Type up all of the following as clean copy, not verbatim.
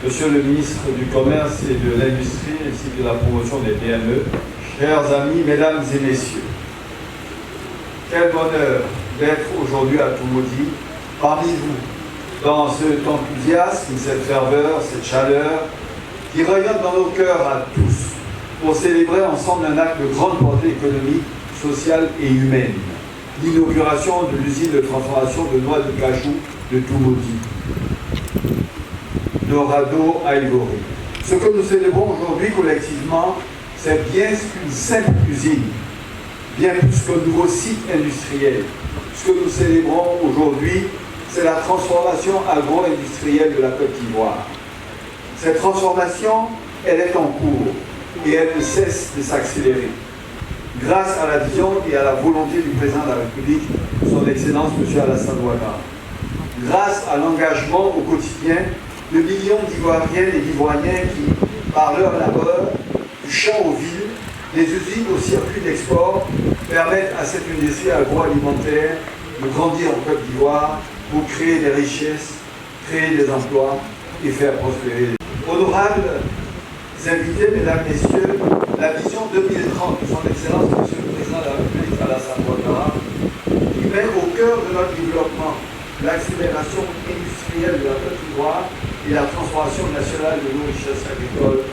Monsieur le ministre du Commerce et de l'Industrie ainsi que de la promotion des PME, chers amis, mesdames et messieurs, quel bonheur d'être aujourd'hui à Toumoudi, parmi vous, dans cet enthousiasme, cette ferveur, cette chaleur qui rayonne dans nos cœurs à tous pour célébrer ensemble un acte de grande portée économique, sociale et humaine, l'inauguration de l'usine de transformation de noix de cajou de Toumoudi, Dorado Ivory. Ce que nous célébrons aujourd'hui collectivement, c'est bien qu'une simple usine, bien plus qu'un nouveau site industriel. Ce que nous célébrons aujourd'hui, c'est la transformation agro-industrielle de la Côte d'Ivoire. Cette transformation, elle est en cours et elle ne cesse de s'accélérer. Grâce à la vision et à la volonté du président de la République, son Excellence M. Alassane Ouattara. Grâce à l'engagement au quotidien de millions d'Ivoiriennes et d'Ivoiriens qui, par leur labeur, du champ aux villes, des usines au circuit d'export, permettent à cette industrie agroalimentaire de grandir en Côte d'Ivoire pour créer des richesses, créer des emplois et faire prospérer. Honorables invités, mesdames, messieurs, la vision 2030 de son Excellence, Monsieur le Président de la République, Alassane Ouattara, qui met au cœur de notre développement l'accélération industrielle de la Côte d'Ivoire et la transformation nationale de nos richesses agricoles,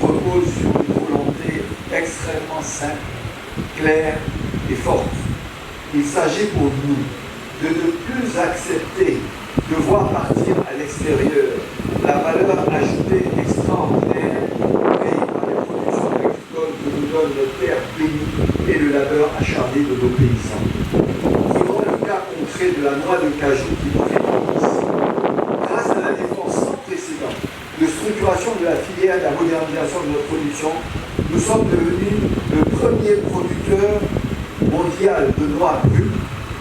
repose sur une volonté extrêmement simple, claire et forte. Il s'agit pour nous de ne plus accepter de voir partir à l'extérieur la valeur ajoutée extraordinaire créée par les productions agricoles que nous donnent nos terres bénies et le labeur acharné de nos paysans. Prenons le cas concret de la noix de cajou qui nous réunit. Grâce à un effort sans précédent de structuration de la filière et de la modernisation de notre production, nous sommes devenus le premier producteur mondial de noix brutes,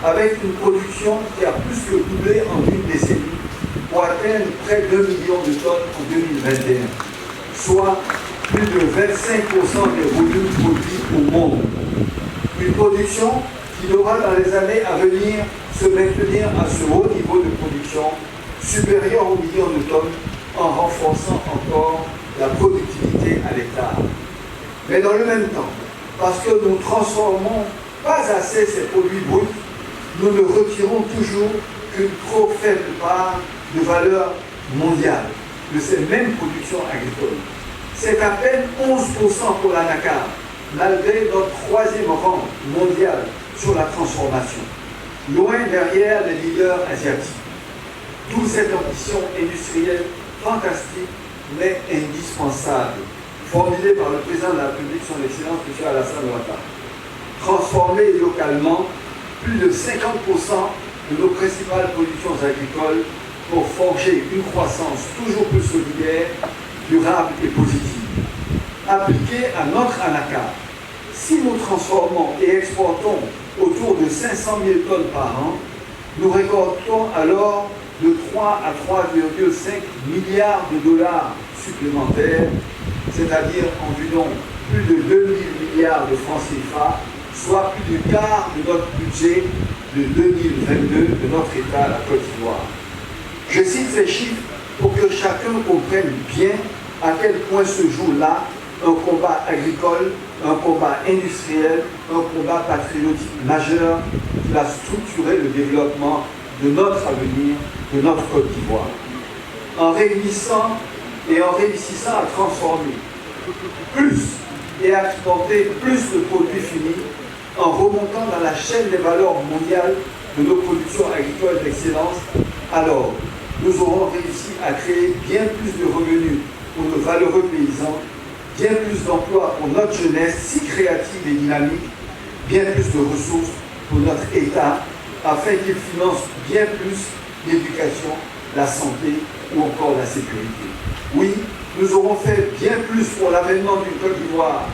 avec une production qui a plus que doublé en une décennie pour atteindre près de 2 millions de tonnes en 2021, soit plus de 25% des volumes produits au monde. Une production qui devra dans les années à venir se maintenir à ce haut niveau de production supérieur aux millions de tonnes en renforçant encore la productivité à l'hectare. Mais dans le même temps, parce que nous ne transformons pas assez ces produits bruts, nous ne retirons toujours qu'une trop faible part de valeur mondiale de ces mêmes productions agricoles. C'est à peine 11% pour l'anacarde, malgré notre troisième rang mondial sur la transformation, loin derrière les leaders asiatiques. D'où cette ambition industrielle fantastique, mais indispensable, formulée par le président de la République, son Excellence M. Alassane Ouattara. Transformer localement plus de 50% de nos principales productions agricoles pour forger une croissance toujours plus solidaire, durable et positive. Appliquée à notre anacarde, si nous transformons et exportons autour de 500 000 tonnes par an, nous récoltons alors de 3 à 3,5 milliards de dollars supplémentaires, c'est-à-dire environ plus de 2 000 milliards de francs CFA, soit plus du quart de notre budget de 2022 de notre État, la Côte d'Ivoire. Je cite ces chiffres pour que chacun comprenne bien à quel point se joue là un combat agricole, un combat industriel, un combat patriotique majeur qui va structurer le développement de notre avenir, de notre Côte d'Ivoire. En réunissant et en réussissant à transformer plus et à exporter plus de produits finis, en remontant dans la chaîne des valeurs mondiales de nos productions agricoles d'excellence, alors nous aurons réussi à créer bien plus de revenus pour nos valeureux paysans, bien plus d'emplois pour notre jeunesse si créative et dynamique, bien plus de ressources pour notre État, afin qu'il finance bien plus l'éducation, la santé ou encore la sécurité. Oui, nous aurons fait bien plus pour l'avènement d'une Côte d'Ivoire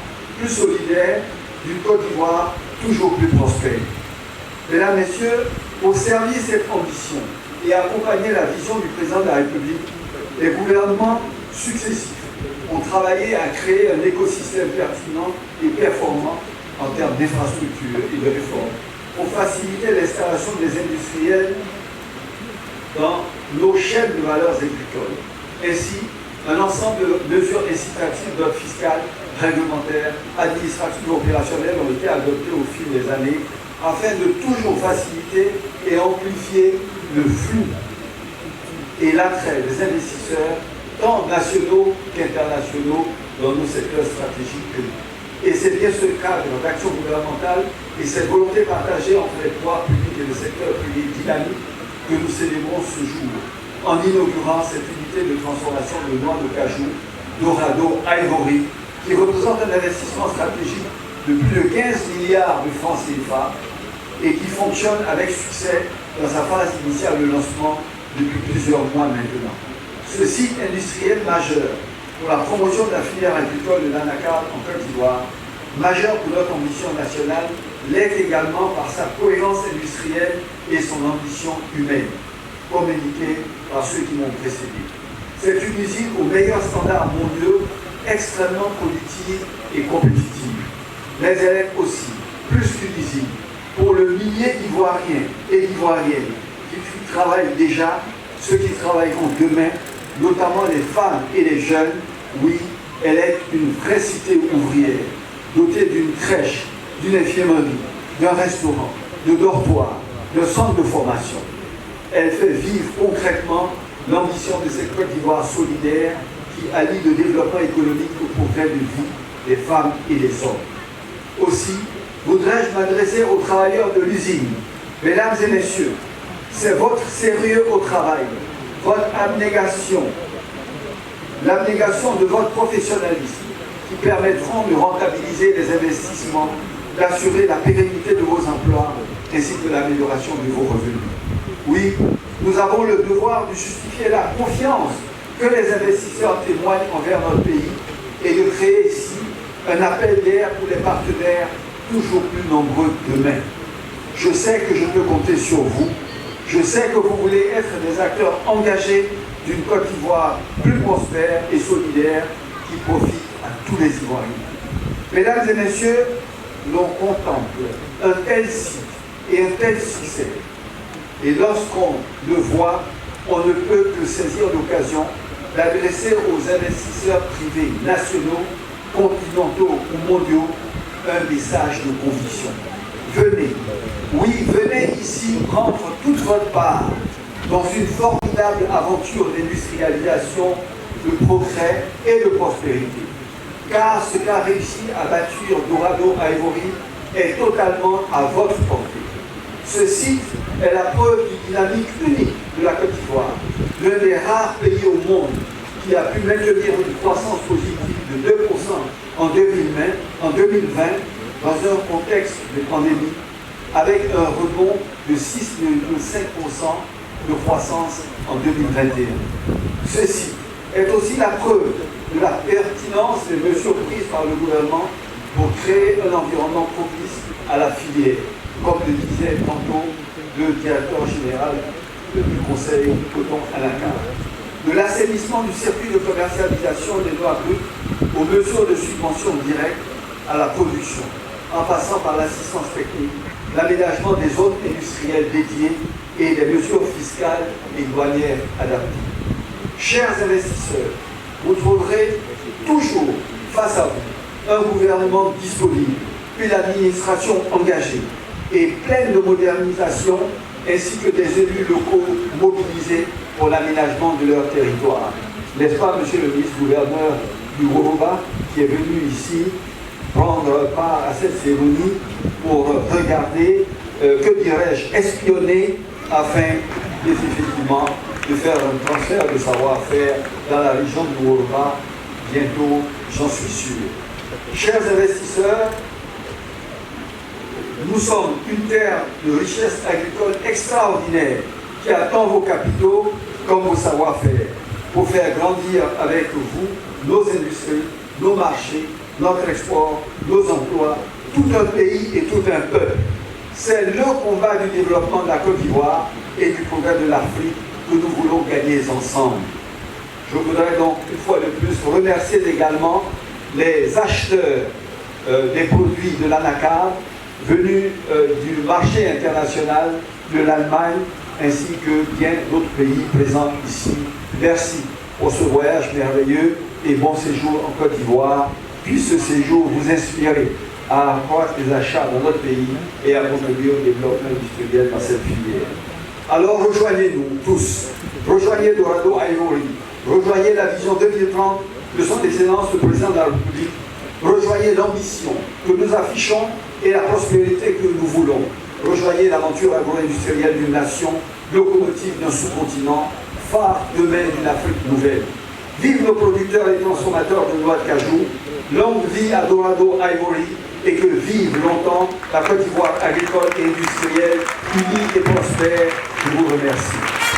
plus solidaire, d'une Côte d'Ivoire toujours plus prospère. Mesdames, Messieurs, pour servir cette ambition et accompagner la vision du président de la République, les gouvernements successifs ont travaillé à créer un écosystème pertinent et performant en termes d'infrastructures et de réformes pour faciliter l'installation des industriels dans nos chaînes de valeurs agricoles, ainsi un ensemble de mesures incitatives d'ordre fiscal, réglementaire, administratif ou opérationnel ont été adoptées au fil des années afin de toujours faciliter et amplifier le flux et l'attrait des investisseurs, tant nationaux qu'internationaux, dans nos secteurs stratégiques. Et c'est bien ce cadre d'action gouvernementale et cette volonté partagée entre les pouvoirs publics et le secteur privé dynamique que nous célébrons ce jour, en inaugurant cette unité de transformation de noix de cajou, Dorado Ivory, qui représente un investissement stratégique de plus de 15 milliards de francs CFA et qui fonctionne avec succès dans sa phase initiale de lancement depuis plusieurs mois maintenant. Ce site industriel majeur pour la promotion de la filière agricole de l'anacarde en Côte d'Ivoire, majeur pour notre ambition nationale, l'est également par sa cohérence industrielle et son ambition humaine, comme indiqué par ceux qui m'ont précédé. C'est une usine aux meilleurs standards mondiaux, extrêmement productive et compétitive. Mais elle est aussi, plus qu'une usine, pour le millier d'Ivoiriens et d'Ivoiriennes qui travaillent déjà, ceux qui travailleront demain, notamment les femmes et les jeunes. Oui, elle est une vraie cité ouvrière, dotée d'une crèche, d'une infirmerie, d'un restaurant, de dortoirs, de centres de formation. Elle fait vivre concrètement l'ambition de cette Côte d'Ivoire solidaire qui allie le développement économique au progrès de vie des femmes et des hommes. Aussi, voudrais-je m'adresser aux travailleurs de l'usine. Mesdames et messieurs, c'est votre sérieux au travail, votre abnégation, l'abnégation de votre professionnalisme qui permettront de rentabiliser les investissements, d'assurer la pérennité de vos emplois ainsi que l'amélioration de vos revenus. Oui, nous avons le devoir de justifier la confiance que les investisseurs témoignent envers notre pays et de créer ici un appel d'air pour les partenaires toujours plus nombreux demain. Je sais que je peux compter sur vous. Je sais que vous voulez être des acteurs engagés d'une Côte d'Ivoire plus prospère et solidaire qui profite à tous les Ivoiriens. Mesdames et messieurs, l'on contemple un tel site et un tel succès. Et lorsqu'on le voit, on ne peut que saisir l'occasion d'adresser aux investisseurs privés nationaux, continentaux ou mondiaux un message de conviction. Venez, oui, venez ici prendre toute votre part dans une formidable aventure d'industrialisation, de progrès et de prospérité. Car ce qu'a réussi à bâtir Dorado Ivory est totalement à votre portée. Ce site est la preuve d'une dynamique unique de la Côte d'Ivoire, l'un des rares pays au monde qui a pu maintenir une croissance positive de 2% en 2020 dans un contexte de pandémie, avec un rebond de 6,5% de croissance en 2021. Ceci est aussi la preuve de la pertinence des mesures prises par le gouvernement pour créer un environnement propice à la filière, comme le disait tantôt le directeur général du Conseil coton anacarde. De l'assainissement du circuit de commercialisation des noix brutes aux mesures de subvention directe à la production, en passant par l'assistance technique, l'aménagement des zones industrielles dédiées et des mesures fiscales et douanières adaptées. Chers investisseurs, vous trouverez toujours face à vous un gouvernement disponible, une administration engagée et pleine de modernisation, ainsi que des élus locaux mobilisés pour l'aménagement de leur territoire. N'est-ce pas, monsieur le ministre-gouverneur du Woboba, qui est venu ici prendre part à cette cérémonie pour regarder, que dirais-je, espionner, afin effectivement de faire un transfert de savoir-faire dans la région du Woboba, bientôt, j'en suis sûr. Chers investisseurs, nous sommes une terre de richesse agricole extraordinaire qui attend vos capitaux comme vos savoir-faire pour faire grandir avec vous nos industries, nos marchés, notre export, nos emplois, tout un pays et tout un peuple. C'est le combat du développement de la Côte d'Ivoire et du progrès de l'Afrique que nous voulons gagner ensemble. Je voudrais donc une fois de plus remercier également les acheteurs des produits de l'anacarde venus du marché international de l'Allemagne ainsi que bien d'autres pays présents ici. Merci. pour ce voyage merveilleux et bon séjour en Côte d'Ivoire. Puisse ce séjour vous inspirer à accroître les achats dans notre pays et à contribuer au développement industriel dans cette filière. Alors rejoignez-nous tous, rejoignez Dorado Ivory, rejoignez la vision 2030 de son Excellence le Président de la République, rejoignez l'ambition que nous affichons et la prospérité que nous voulons. Rejoignez l'aventure agro-industrielle d'une nation, locomotive d'un sous-continent, phare demain d'une Afrique nouvelle. Vive nos producteurs et transformateurs de noix de cajou, longue vie à Dorado Ivory et que vive longtemps la Côte d'Ivoire agricole et industrielle, unie et prospère. Je vous remercie.